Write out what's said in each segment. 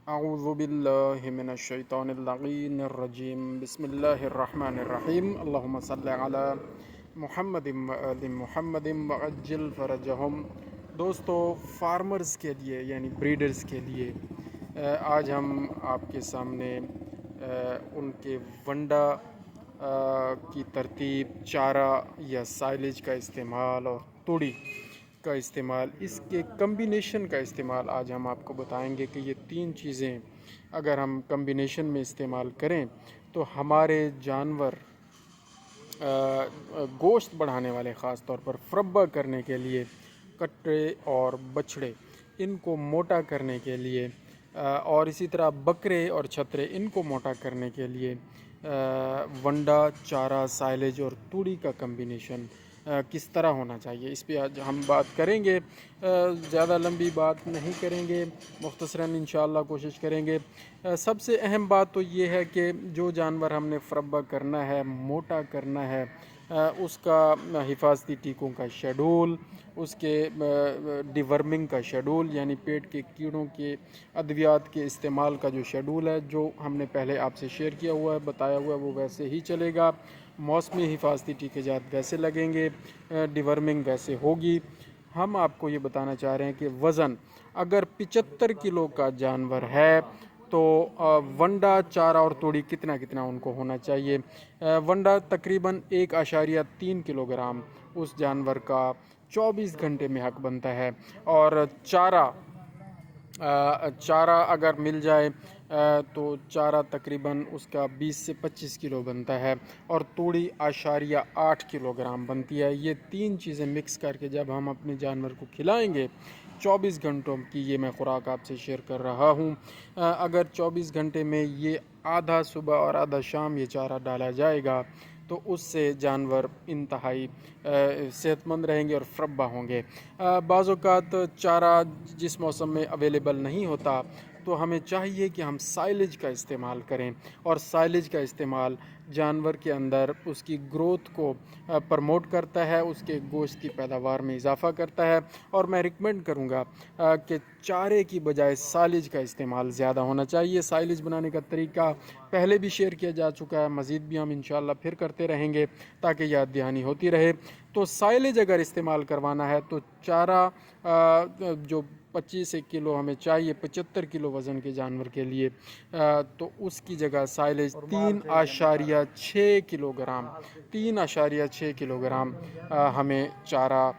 أعوذ بالله من الشيطان اللعين الرجيم بسم الله الرحمن الرحيم اللهم صل على محمد وآل محمد وعجل فرجهم۔ دوستو، فارمرز کے لیے یعنی بریڈرز کے لیے آج ہم آپ کے سامنے ان کے ونڈا کی ترتیب، چارہ یا سائلیج کا استعمال اور توڑی کا استعمال، اس کے کمبینیشن کا استعمال آج ہم آپ کو بتائیں گے کہ یہ تین چیزیں اگر ہم کمبینیشن میں استعمال کریں تو ہمارے جانور گوشت بڑھانے والے، خاص طور پر فربا کرنے کے لیے، کٹے اور بچھڑے ان کو موٹا کرنے کے لیے، اور اسی طرح بکرے اور چھترے ان کو موٹا کرنے کے لیے ونڈا، چارہ، سائلیج اور توڑی کا کمبینیشن کس طرح ہونا چاہیے، اس پہ آج ہم بات کریں گے۔ زیادہ لمبی بات نہیں کریں گے، مختصراً انشاءاللہ کوشش کریں گے۔ سب سے اہم بات تو یہ ہے کہ جو جانور ہم نے فربا کرنا ہے، موٹا کرنا ہے، اس کا حفاظتی ٹیکوں کا شیڈول، اس کے ڈیورمنگ کا شیڈول یعنی پیٹ کے کیڑوں کے ادویات کے استعمال کا جو شیڈول ہے، جو ہم نے پہلے آپ سے شیئر کیا ہوا ہے، بتایا ہوا ہے، وہ ویسے ہی چلے گا۔ موسمی حفاظتی ٹیکے جات ویسے لگیں گے، ڈیورمنگ ویسے ہوگی۔ ہم آپ کو یہ بتانا چاہ رہے ہیں کہ وزن اگر 75 کلو کا جانور ہے تو ونڈا، چارہ اور توڑی کتنا ان کو ہونا چاہیے۔ ونڈا تقریباً 1.3 کلو گرام اس جانور کا 24 گھنٹے میں حق بنتا ہے، اور چارہ اگر مل جائے تو چارہ تقریباً اس کا 20 سے 25 کلو بنتا ہے، اور توڑی 8.8 کلو گرام بنتی ہے۔ یہ تین چیزیں مکس کر کے جب ہم اپنے جانور کو کھلائیں گے، 24 گھنٹوں کی یہ میں خوراک آپ سے شیئر کر رہا ہوں، اگر 24 گھنٹے میں یہ آدھا صبح اور آدھا شام یہ چارہ ڈالا جائے گا تو اس سے جانور انتہائی صحت مند رہیں گے اور فربا ہوں گے۔ بعض اوقات چارہ جس موسم میں اویلیبل نہیں ہوتا تو ہمیں چاہیے کہ ہم سائلیج کا استعمال کریں، اور سائلیج کا استعمال جانور کے اندر اس کی گروتھ کو پرموٹ کرتا ہے، اس کے گوشت کی پیداوار میں اضافہ کرتا ہے، اور میں ریکمینڈ کروں گا کہ چارے کی بجائے سائلیج کا استعمال زیادہ ہونا چاہیے۔ سائلیج بنانے کا طریقہ پہلے بھی شیئر کیا جا چکا ہے، مزید بھی ہم انشاءاللہ پھر کرتے رہیں گے تاکہ یاد دہانی ہوتی رہے۔ تو سائلیج اگر استعمال کروانا ہے تو چارہ جو 25 کلو ہمیں چاہیے 75 کلو وزن کے جانور کے لیے، تو اس کی جگہ سائلیج 3.6 کلو گرام 3.6 کلو گرام ہمیں چارہ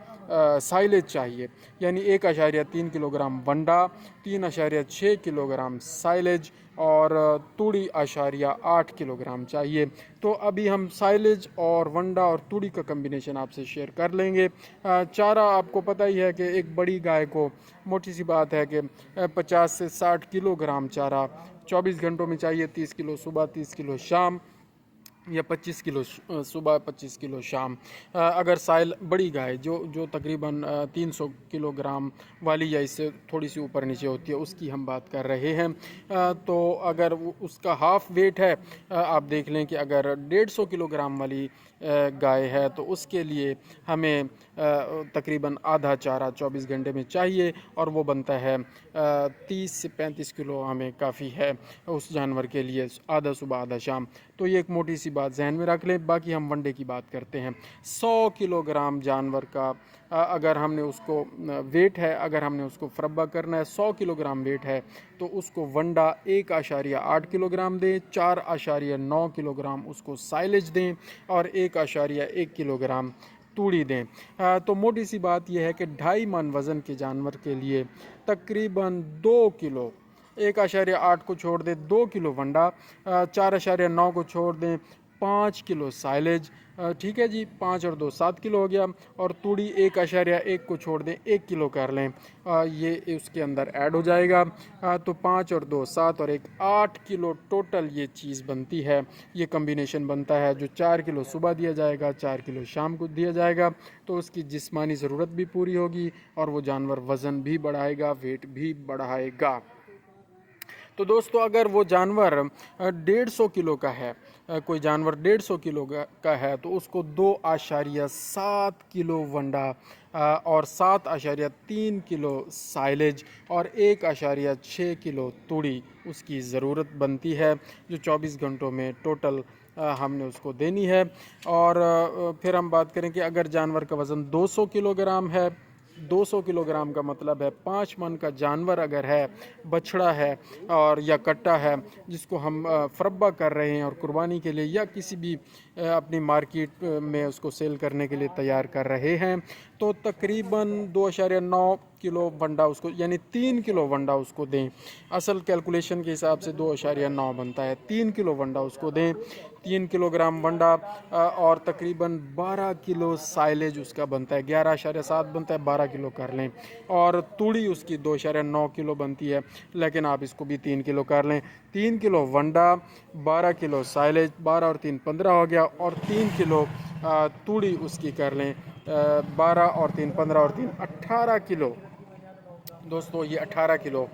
سائلیج چاہیے، یعنی 1.3 کلو گرام ونڈا، 3.6 کلو گرام سائلیج، اور توڑی 8.8 کلو گرام چاہیے۔ تو ابھی ہم سائلیج اور ونڈا اور توڑی کا کمبینیشن آپ سے شیئر کر لیں گے۔ چارہ آپ کو پتہ ہی ہے کہ ایک بڑی گائے کو موٹی سی بات ہے کہ 50 سے 60 کلو گرام چارہ 24 گھنٹوں میں چاہیے، 30 کلو صبح، 30 کلو شام، یا 25 کلو صبح، 25 کلو شام۔ اگر سائل بڑی گائے جو تقریباً 300 کلو گرام والی یا اس سے تھوڑی سی اوپر نیچے ہوتی ہے، اس کی ہم بات کر رہے ہیں، تو اگر اس کا ہاف ویٹ ہے، آپ دیکھ لیں کہ اگر 150 کلو گرام والی گائے ہے تو اس کے لیے ہمیں تقریباً آدھا چارہ 24 گھنٹے میں چاہیے، اور وہ بنتا ہے 30 سے 35 کلو ہمیں کافی ہے اس جانور کے لیے، آدھا صبح آدھا شام۔ تو یہ ایک موٹی سی بات ذہن میں رکھ لیں۔ باقی ہم ونڈے کی بات کرتے ہیں۔ 100 کلو گرام جانور کا اگر ہم نے اس کو ویٹ ہے، اگر ہم نے اس کو فربا کرنا ہے، 100 کلو گرام ویٹ ہے تو اس کو ونڈا 1.8 کلو گرام دیں، 4.9 کلو گرام اس کو سائلیج دیں، اور 1.1 کلو گرام توڑی دیں۔ تو موٹی سی بات یہ ہے کہ 2.5 من وزن کے جانور کے لیے تقریباً 2 کلو، 1.8 کو چھوڑ دیں 2 کلو ونڈا، 4.9 کو چھوڑ دیں 5 کلو سائلیج، ٹھیک ہے جی، 5 اور 2 7 کلو ہو گیا، اور توڑی 1.1 کو چھوڑ دیں 1 کلو کر لیں، یہ اس کے اندر ایڈ ہو جائے گا، تو 5 اور 2 7 اور 1 8 کلو ٹوٹل یہ چیز بنتی ہے، یہ کمبینیشن بنتا ہے، جو 4 کلو صبح دیا جائے گا، 4 کلو شام کو دیا جائے گا، تو اس کی جسمانی ضرورت بھی پوری ہوگی، اور وہ جانور وزن بھی بڑھائے گا، ویٹ بھی بڑھائے گا۔ تو دوستو اگر وہ جانور 150 کلو کا ہے، کوئی جانور 150 کلو کا ہے، تو اس کو 2.7 کلو ونڈا اور 7.3 کلو سائلیج اور 1.6 کلو توڑی اس کی ضرورت بنتی ہے، جو 24 گھنٹوں میں ٹوٹل ہم نے اس کو دینی ہے۔ اور پھر ہم بات کریں کہ اگر جانور کا وزن 200 کلو گرام ہے، 200 کلو گرام کا مطلب ہے 5 من کا جانور اگر ہے، بچھڑا ہے اور یا کٹا ہے، جس کو ہم فربا کر رہے ہیں اور قربانی کے لیے یا کسی بھی اپنی مارکیٹ میں اس کو سیل کرنے کے لیے تیار کر رہے ہیں، تو تقریباً 2.9 کلو ونڈا اس کو، یعنی 3 کلو ونڈا اس کو دیں۔ اصل کیلکولیشن کے حساب سے 2.9 بنتا ہے، 3 کلو ونڈا اس کو دیں، 3 کلو گرام ونڈا اور تقریباً 12 کلو سائلیج اس کا بنتا ہے، 11.7 بنتا ہے، 12 کلو کر لیں، اور توڑی اس کی 2.9 کلو بنتی ہے، لیکن آپ اس کو بھی 3 کلو کر لیں۔ 3 کلو ونڈا، 12 کلو سائلیج، 12 اور 3 15 ہو گیا، اور 3 کلو توڑی اس کی کر لیں، 12 اور 3 15 اور 3 18 کلو۔ دوستو یہ 18 کلو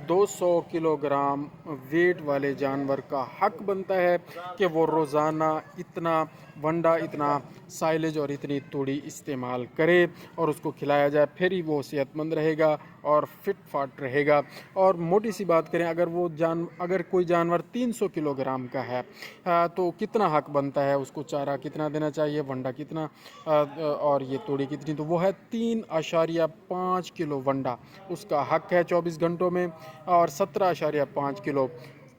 200 کلو گرام ویٹ والے جانور کا حق بنتا ہے کہ وہ روزانہ اتنا ونڈا، اتنا سائلیج اور اتنی توڑی استعمال کرے اور اس کو کھلایا جائے، پھر ہی وہ صحت مند رہے گا اور فٹ فاٹ رہے گا۔ اور موٹی سی بات کریں، اگر کوئی جانور 300 کلو گرام کا ہے تو کتنا حق بنتا ہے، اس کو چارہ کتنا دینا چاہیے، ونڈا کتنا اور یہ توڑی کتنی، تو وہ ہے 3.5 کلو ونڈا اس کا حق ہے 24 گھنٹوں میں، اور 17.5 کلو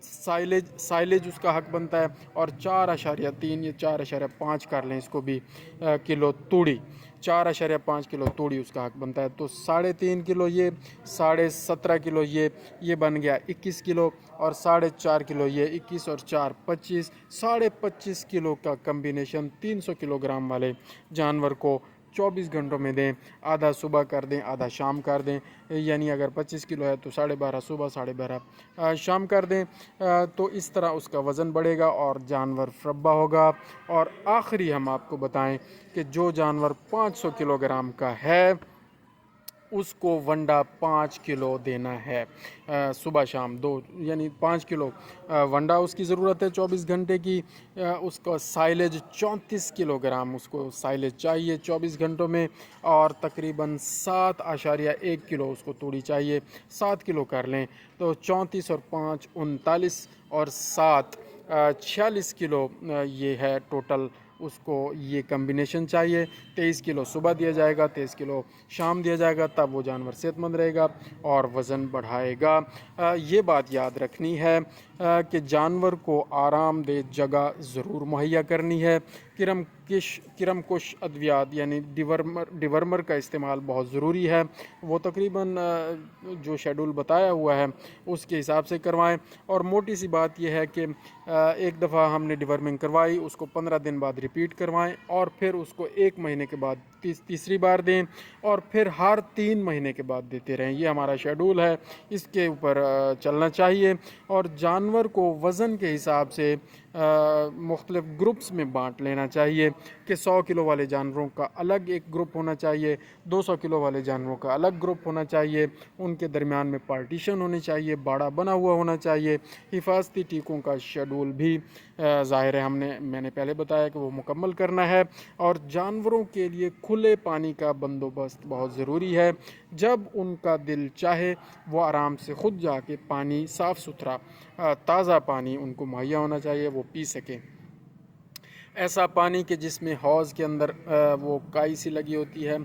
سائلیج اس کا حق بنتا ہے، اور 4.3 یا 4.5 کر لیں اس کو بھی کلو توڑی، 4.5 کلو توڑی اس کا حق بنتا ہے۔ تو 3.5 کلو یہ، 17.5 کلو یہ بن گیا 21 کلو، اور 4.5 کلو یہ، 21 اور 4 25، 25.5 کلو کا کمبینیشن 300 کلو گرام والے جانور کو 24 گھنٹوں میں دیں، آدھا صبح کر دیں، آدھا شام کر دیں، یعنی اگر 25 کلو ہے تو 12.5 صبح، 12.5 شام کر دیں، تو اس طرح اس کا وزن بڑھے گا اور جانور فربا ہوگا۔ اور آخری ہم آپ کو بتائیں کہ جو جانور 500 کلو گرام کا ہے، اس کو ونڈا 5 کلو دینا ہے، صبح شام دو، یعنی 5 کلو ونڈا اس کی ضرورت ہے 24 گھنٹے کی۔ اس کو سائلیج 34 کلو گرام اس کو سائلیج چاہیے 24 گھنٹوں میں، اور تقریباً 7.1 کلو اس کو توڑی چاہیے، 7 کلو کر لیں تو 34 اور 5 39 اور 7 46 کلو یہ ہے ٹوٹل، اس کو یہ کمبینیشن چاہیے۔ 23 کلو صبح دیا جائے گا، 23 کلو شام دیا جائے گا، تب وہ جانور صحت مند رہے گا اور وزن بڑھائے گا۔ یہ بات یاد رکھنی ہے کہ جانور کو آرام دہ جگہ ضرور مہیا کرنی ہے۔ کرم کش ادویات یعنی ڈیورمر کا استعمال بہت ضروری ہے، وہ تقریباً جو شیڈول بتایا ہوا ہے اس کے حساب سے کروائیں۔ اور موٹی سی بات یہ ہے کہ ایک دفعہ ہم نے ڈیورمنگ کروائی، اس کو 15 دن بعد ریپیٹ کروائیں، اور پھر اس کو 1 مہینے کے بعد تیسری بار دیں، اور پھر ہر 3 مہینے کے بعد دیتے رہیں۔ یہ ہمارا شیڈول ہے، اس کے اوپر چلنا چاہیے۔ اور جانور کو وزن کے حساب سے مختلف گروپس میں بانٹ لینا چاہیے کہ 100 کلو والے جانوروں کا الگ ایک گروپ ہونا چاہیے، 200 کلو والے جانوروں کا الگ گروپ ہونا چاہیے، ان کے درمیان میں پارٹیشن ہونی چاہیے، باڑا بنا ہوا ہونا چاہیے۔ حفاظتی ٹیکوں کا شیڈول بھی ظاہر ہے میں نے پہلے بتایا کہ وہ مکمل کرنا ہے۔ اور جانوروں کے لیے کھلے پانی کا بندوبست بہت ضروری ہے، جب ان کا دل چاہے وہ آرام سے خود جا کے پانی، صاف ستھرا تازہ پانی ان کو مہیا ہونا چاہیے، وہ پی سکیں۔ ایسا پانی کہ جس میں حوض کے اندر وہ کائی سی لگی ہوتی ہے،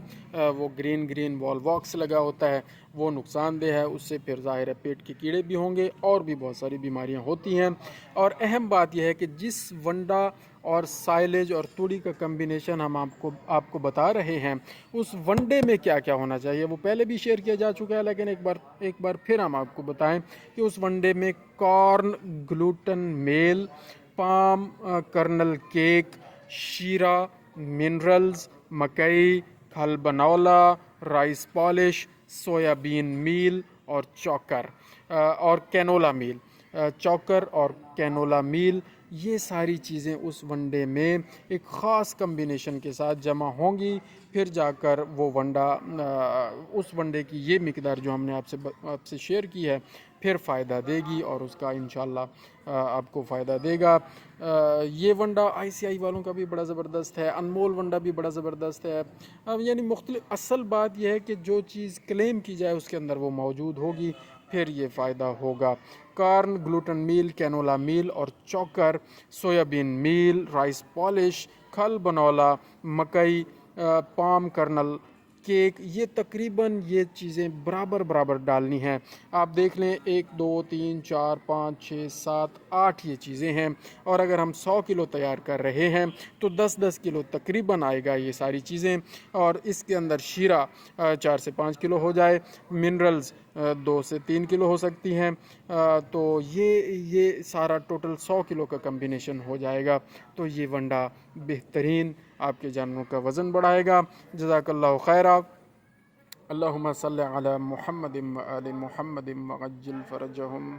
وہ گرین وال واکس لگا ہوتا ہے، وہ نقصان دہ ہے، اس سے پھر ظاہر ہے پیٹ کے کیڑے بھی ہوں گے اور بھی بہت ساری بیماریاں ہوتی ہیں۔ اور اہم بات یہ ہے کہ جس ونڈا اور سائلیج اور توڑی کا کمبینیشن ہم آپ کو بتا رہے ہیں، اس ونڈے میں کیا کیا ہونا چاہیے وہ پہلے بھی شیئر کیا جا چکا ہے، لیکن ایک بار پھر ہم آپ کو بتائیں کہ اس ونڈے میں کارن گلوٹن میل، پام کرنل کیک، شیرہ، منرلز، مکئی، پھل بنولا، رائس پالش، سویا بین میل اور کینولا میل، چوکر اور کینولا میل، یہ ساری چیزیں اس ونڈے میں ایک خاص کمبینیشن کے ساتھ جمع ہوں گی، پھر جا کر وہ ونڈا، اس ونڈے کی یہ مقدار جو ہم نے آپ سے شیئر کی ہے، پھر فائدہ دے گی اور اس کا انشاءاللہ آپ کو فائدہ دے گا۔ یہ ونڈا آئی سی آئی والوں کا بھی بڑا زبردست ہے، انمول ونڈا بھی بڑا زبردست ہے۔ یعنی مختلف، اصل بات یہ ہے کہ جو چیز کلیم کی جائے اس کے اندر وہ موجود ہوگی، پھر یہ فائدہ ہوگا۔ کارن، گلوٹن میل، کینولا میل اور چوکر، سویابین میل، رائس پالش، کھل بنولا، مکئی، پام کرنل، کیک، یہ تقریباً یہ چیزیں برابر برابر ڈالنی ہیں۔ آپ دیکھ لیں 1 2 3 4 5 6 7 8 یہ چیزیں ہیں، اور اگر ہم 100 کلو تیار کر رہے ہیں تو 10 کلو تقریباً آئے گا یہ ساری چیزیں، اور اس کے اندر شیرہ 4 سے 5 کلو ہو جائے، منرلز 2 سے 3 کلو ہو سکتی ہیں، تو یہ سارا ٹوٹل 100 کلو کا کمبینیشن ہو جائے گا۔ تو یہ ونڈا بہترین آپ کے جانوروں کا وزن بڑھائے گا۔ جزاک اللہ خیرہ۔ اللہم صلی علی محمد و آل محمد وعجل فرجہم۔